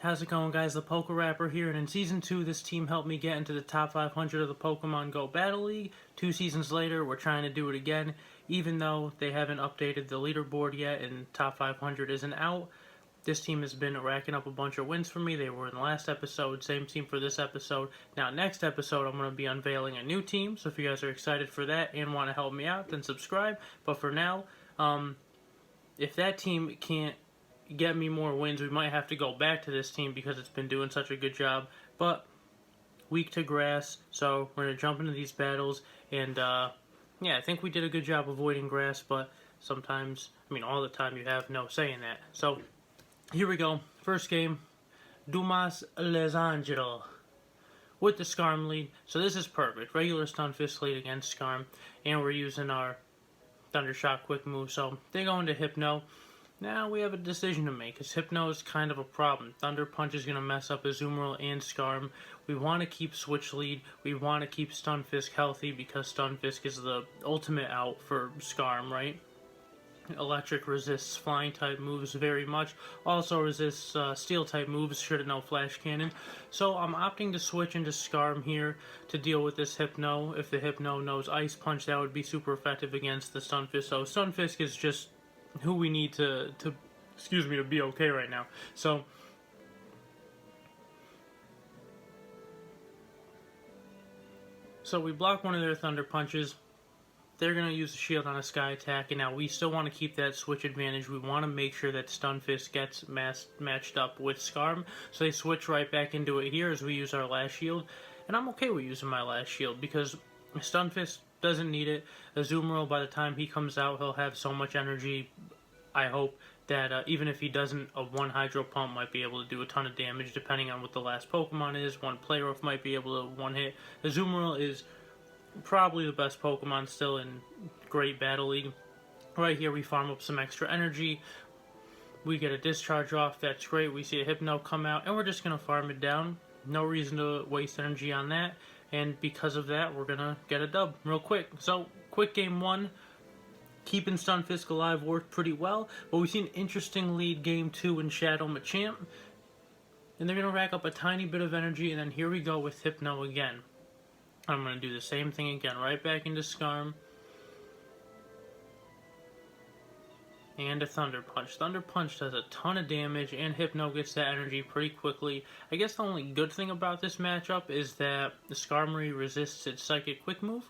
How's it going, guys? The Poke Rapper here, and in Season 2, this team helped me get into the top 500 of the Pokemon Go Battle League. 2 seasons later, we're trying to do it again, even though they haven't updated the leaderboard yet and top 500 isn't out. This team has been racking up a bunch of wins for me. They were in the last episode, same team for this episode. Now, next episode, I'm going to be unveiling a new team, so if you guys are excited for that and want to help me out, then subscribe. But for now, if that team can't get me more wins, we might have to go back to this team because it's been doing such a good job. But weak to grass, so we're going to jump into these battles. And yeah, I think we did a good job avoiding grass, but sometimes, all the time, you have no say in that. So here we go. First game, Dumas Les Angeles with the Skarm lead. So this is perfect. Regular Stunfisk lead against Skarm, and we're using our Thundershock quick move. So they go into Hypno. Now we have a decision to make, because Hypno is kind of a problem. Thunder Punch is going to mess up Azumarill and Skarm. We want to keep Switch lead. We want to keep Stunfisk healthy, because Stunfisk is the ultimate out for Skarm, right? Electric resists flying type moves very much. Also resists steel type moves should it know Flash Cannon. So I'm opting to switch into Skarm here to deal with this Hypno. If the Hypno knows Ice Punch, that would be super effective against the Stunfisk. So Stunfisk is just who we need to be okay right now. So we block one of their Thunder Punches. They're going to use the shield on a Sky Attack, and now we still want to keep that switch advantage. We want to make sure that Stunfisk gets matched up with Skarm, so they switch right back into it here as we use our last shield. And I'm okay with using my last shield, because Stunfisk doesn't need it. Azumarill, by the time he comes out, he'll have so much energy, I hope, that even if he doesn't, a one Hydro Pump might be able to do a ton of damage, depending on what the last Pokemon is. One Play Rough might be able to one-hit. Azumarill is probably the best Pokemon still in Great Battle League. Right here, we farm up some extra energy. We get a Discharge off, that's great. We see a Hypno come out, and we're just going to farm it down. No reason to waste energy on that. And because of that, we're going to get a dub real quick. So, quick game one. Keeping Stunfisk alive worked pretty well. But we see an interesting lead game 2 in Shadow Machamp. And they're going to rack up a tiny bit of energy. And then here we go with Hypno again. I'm going to do the same thing again. Right back into Skarm. And a Thunder Punch. Thunder Punch does a ton of damage, and Hypno gets that energy pretty quickly. I guess the only good thing about this matchup is that the Skarmory resists its Psychic Quick move,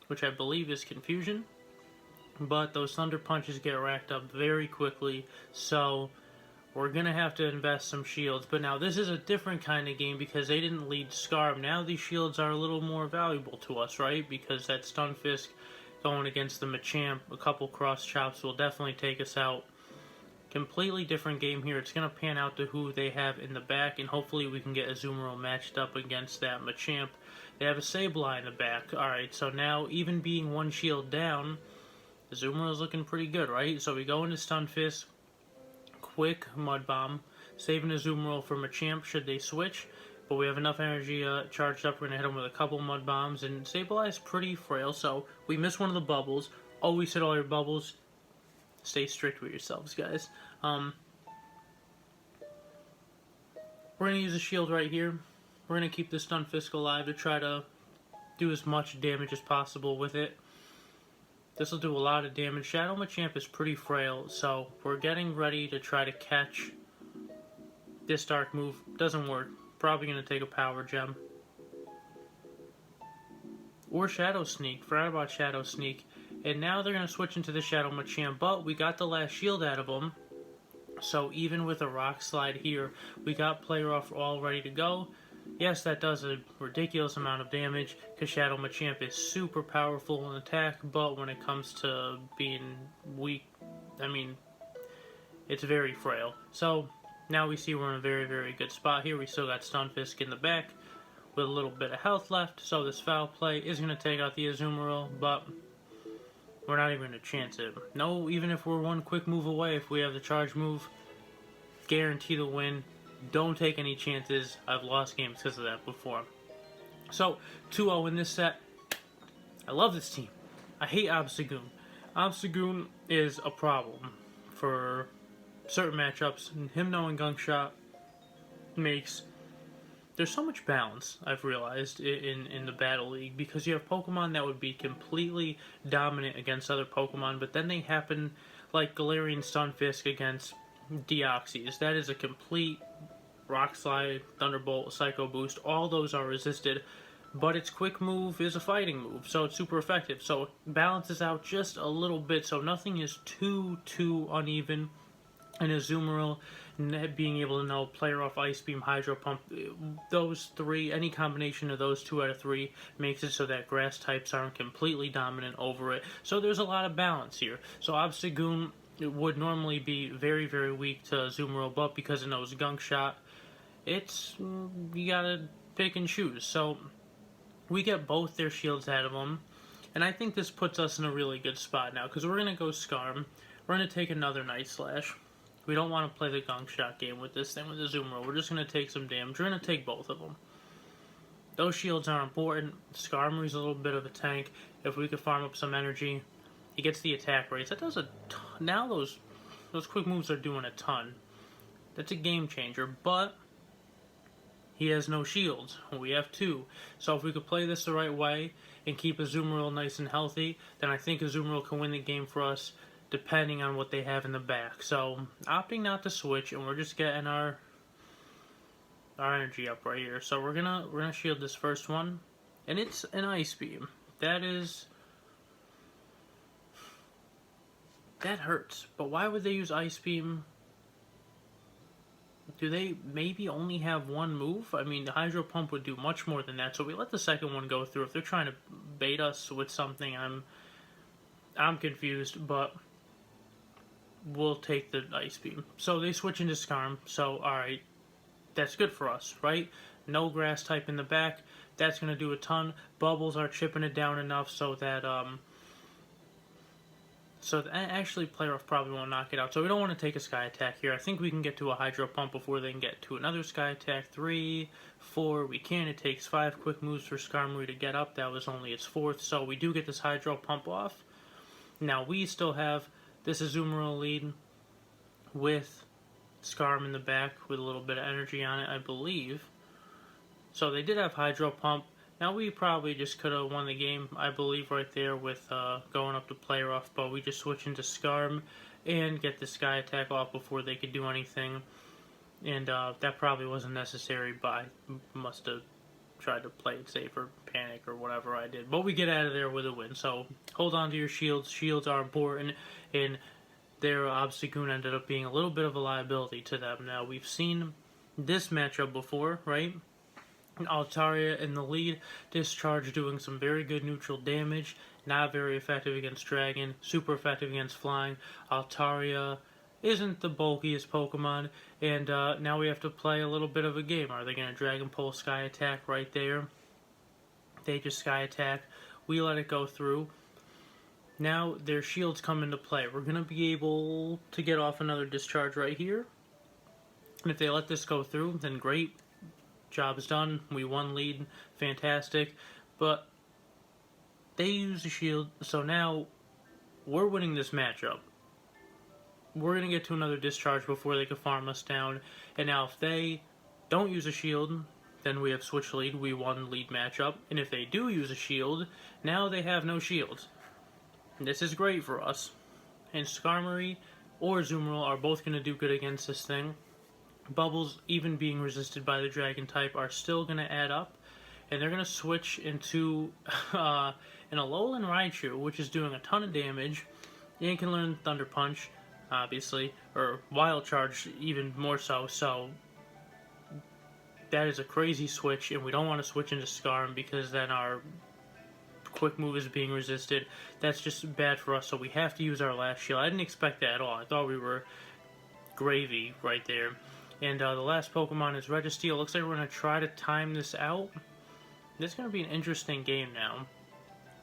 which I believe is Confusion. But those Thunder Punches get racked up very quickly, so we're going to have to invest some shields. But now this is a different kind of game because they didn't lead Skarm. Now these shields are a little more valuable to us, right? Because that Stunfisk going against the Machamp, a couple cross chops will definitely take us out. Completely different game here. It's going to pan out to who they have in the back, and hopefully we can get Azumarill matched up against that Machamp. They have a Sableye in the back. Alright, so now even being one shield down, Azumarill's looking pretty good, right? So we go into Stunfisk, quick Mud Bomb, saving Azumarill for Machamp should they switch. But we have enough energy charged up. We're going to hit him with a couple Mud Bombs. And Sableye is pretty frail, so we missed one of the bubbles. Always hit all your bubbles. Stay strict with yourselves, guys. We're going to use a shield right here. We're going to keep the Stunfisk alive to try to do as much damage as possible with it. This will do a lot of damage. Shadow Machamp is pretty frail, so we're getting ready to try to catch this Dark move. Doesn't work. Probably going to take a Power Gem. Or Shadow Sneak. Forgot about Shadow Sneak. And now they're going to switch into the Shadow Machamp. But we got the last shield out of them. So even with a Rock Slide here, we got Play Rough all ready to go. Yes, that does a ridiculous amount of damage, because Shadow Machamp is super powerful in attack. But when it comes to being weak, it's very frail. So now we see we're in a very, very good spot here. We still got Stunfisk in the back with a little bit of health left. So this Foul Play is going to take out the Azumarill, but we're not even going to chance it. No, even if we're one quick move away, if we have the charge move, guarantee the win. Don't take any chances. I've lost games because of that before. So, 2-0 in this set. I love this team. I hate Obstagoon. Obstagoon is a problem for certain matchups. Him knowing Gunk Shot makes... There's so much balance, I've realized, in the Battle League, because you have Pokemon that would be completely dominant against other Pokemon, but then they happen, like Galarian Stunfisk against Deoxys. That is a complete Rock Slide, Thunderbolt, Psycho Boost. All those are resisted, but its quick move is a fighting move, so it's super effective. So it balances out just a little bit, so nothing is too uneven. And Azumarill being able to player off Ice Beam, Hydro Pump, those three, any combination of those 2 out of 3 makes it so that grass types aren't completely dominant over it. So there's a lot of balance here. So Obstagoon would normally be very weak to Azumarill, but because it knows Gunk Shot, it's, you gotta pick and choose. So we get both their shields out of them, and I think this puts us in a really good spot now, because we're gonna go Scarm, we're gonna take another Night Slash. We don't want to play the Gunk Shot game with this thing, with the Azumarill. We're just going to take some damage. We're going to take both of them. Those shields are important. Skarmory's a little bit of a tank. If we could farm up some energy, he gets the attack rates. That does a ton. Now those quick moves are doing a ton. That's a game changer, but he has no shields. We have 2. So if we could play this the right way and keep Azumarill nice and healthy, then I think Azumarill can win the game for us, depending on what they have in the back. So, opting not to switch, and we're just getting our energy up right here. So we're gonna shield this first one, and it's an Ice Beam. That hurts. But why would they use Ice Beam? Do they maybe only have one move? I mean, the Hydro Pump would do much more than that. So we let the second one go through. If they're trying to bait us with something, I'm confused, but we'll take the Ice Beam. So they switch into Skarm. So, alright, that's good for us, right? No grass type in the back. That's going to do a ton. Bubbles are chipping it down enough so that, actually, player off probably won't knock it out. So we don't want to take a Sky Attack here. I think we can get to a Hydro Pump before they can get to another Sky Attack. 3, 4, we can. It takes 5 quick moves for Skarmory to get up. That was only its 4th. So we do get this Hydro Pump off. Now we still have this Azumarill lead with Skarm in the back with a little bit of energy on it, I believe. So they did have Hydro Pump. Now we probably just could have won the game, I believe, right there with going up to player off, but we just switch into Skarm and get the Sky Attack off before they could do anything. And that probably wasn't necessary, but I must have tried to play it safe or panic or whatever I did. But we get out of there with a win. So hold on to your shields. Shields are important, and their Obstagoon ended up being a little bit of a liability to them. Now, we've seen this matchup before, right? Altaria in the lead, Discharge doing some very good neutral damage, not very effective against Dragon, super effective against Flying. Altaria isn't the bulkiest Pokemon, and now we have to play a little bit of a game. Are they going to Dragon Pulse Sky Attack right there? They just Sky Attack. We let it go through. Now their shields come into play. We're going to be able to get off another Discharge right here. And if they let this go through, then great. Job is done. We won lead. Fantastic. But they use the shield, so now we're winning this matchup. We're going to get to another Discharge before they can farm us down. And now if they don't use a shield, then we have switch lead. We won lead matchup. And if they do use a shield, now they have no shields. And this is great for us. And Skarmory or Azumarill are both going to do good against this thing. Bubbles, even being resisted by the Dragon type, are still going to add up. And they're going to switch into an Alolan Raichu, which is doing a ton of damage. And can learn Thunder Punch, obviously, or Wild Charge even more so. So that is a crazy switch, and we don't want to switch into Skarm because then our quick move is being resisted. That's just bad for us, so we have to use our last shield. I didn't expect that at all. I thought we were gravy right there. And the last Pokemon is Registeel. Looks like we're going to try to time this out. This is going to be an interesting game now.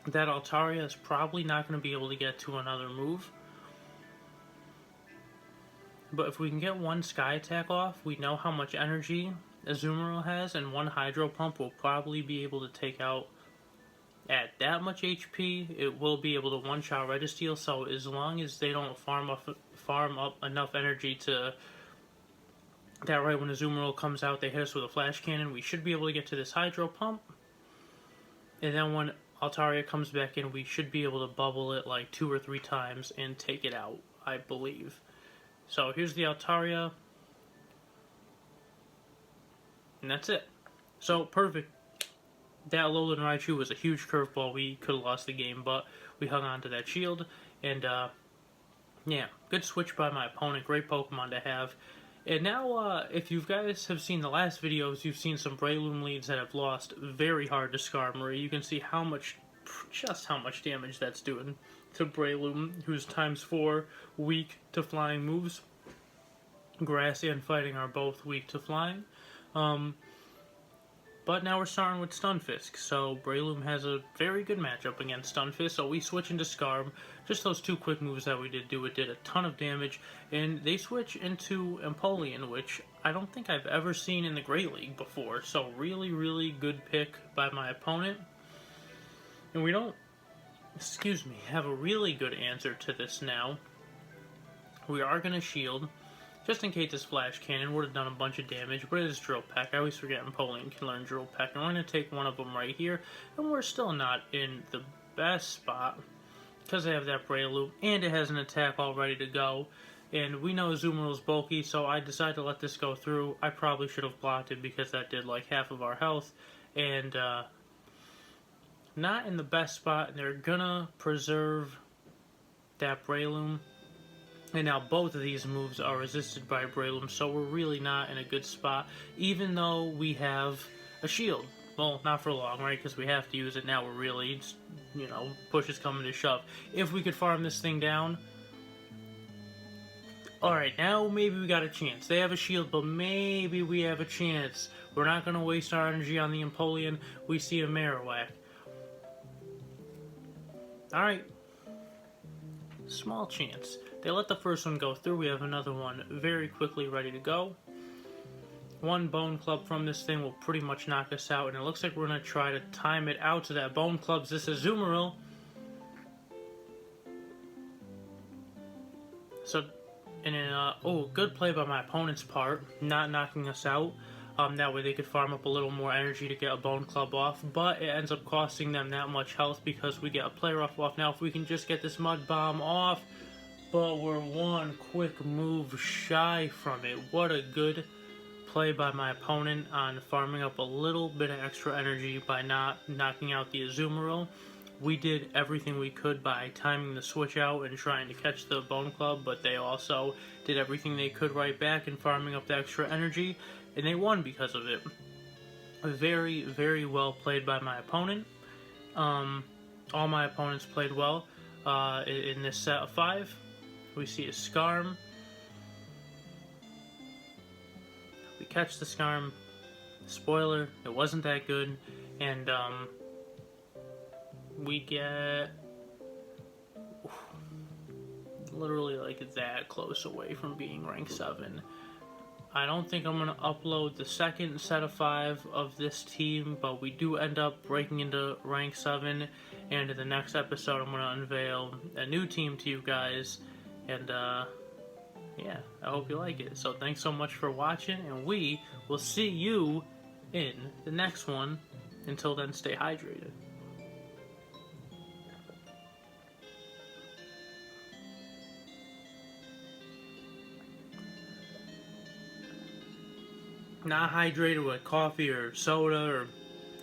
That Altaria is probably not going to be able to get to another move. But if we can get one Sky Attack off, we know how much energy Azumarill has, and one Hydro Pump will probably be able to take out at that much HP. It will be able to one-shot Registeel, so as long as they don't farm up enough energy to that right when Azumarill comes out, they hit us with a flash cannon. We should be able to get to this Hydro Pump. And then when Altaria comes back in, we should be able to bubble it like 2 or 3 times and take it out, I believe. So here's the Altaria. And that's it. So, perfect. That Alolan Raichu was a huge curveball. We could have lost the game, but we hung on to that shield. And, yeah, good switch by my opponent. Great Pokemon to have. And now, if you guys have seen the last videos, you've seen some Breloom leads that have lost very hard to Skarmory. You can see just how much damage that's doing to Breloom, who's ×4 weak to flying moves. Grass and Fighting are both weak to flying. But now we're starting with Stunfisk, so Breloom has a very good matchup against Stunfisk, so we switch into Scarm. Just those 2 quick moves that we did did a ton of damage, and they switch into Empoleon, which I don't think I've ever seen in the Great League before, so really, really good pick by my opponent. And we don't, have a really good answer to this now. We are going to shield. Just in case this Flash Cannon would have done a bunch of damage, but it is Drill Peck. I always forget Empoleon can learn Drill Peck. And we're going to take one of them right here. And we're still not in the best spot, because they have that Breloom, and it has an attack all ready to go. And we know Azumarill's bulky, so I decided to let this go through. I probably should have blocked it, because that did like half of our health. And, not in the best spot, and they're going to preserve that Breloom. And now both of these moves are resisted by Breloom, so we're really not in a good spot, even though we have a shield. Well, not for long, right? Because we have to use it now. We're really, push is coming to shove. If we could farm this thing down. Alright, now maybe we got a chance. They have a shield, but maybe we have a chance. We're not going to waste our energy on the Empoleon. We see a Marowak. Alright. Small chance. They let the first one go through. We have another one very quickly ready to go. One Bone Club from this thing will pretty much knock us out. And it looks like we're going to try to time it out so that Bone Club's this Azumarill. So, and then, good play by my opponent's part. Not knocking us out. That way they could farm up a little more energy to get a Bone Club off. But it ends up costing them that much health because we get a Play Rough off. Now if we can just get this Mud Bomb off. But we're one quick move shy from it. What a good play by my opponent on farming up a little bit of extra energy by not knocking out the Azumarill. We did everything we could by timing the switch out and trying to catch the Bone Club, but they also did everything they could right back in farming up the extra energy, and they won because of it. Very, very well played by my opponent. All my opponents played well in this set of 5. We see a Skarm. We catch the Skarm. Spoiler, it wasn't that good. And, we get literally like that close away from being rank 7. I don't think I'm going to upload the second set of 5 of this team, but we do end up breaking into rank 7. And in the next episode, I'm going to unveil a new team to you guys. And, yeah, I hope you like it. So thanks so much for watching, and we will see you in the next one. Until then, stay hydrated. Not hydrated with coffee or soda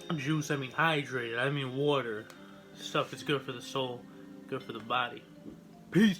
or juice. I mean hydrated. I mean water. Stuff that's good for the soul, good for the body. Peace.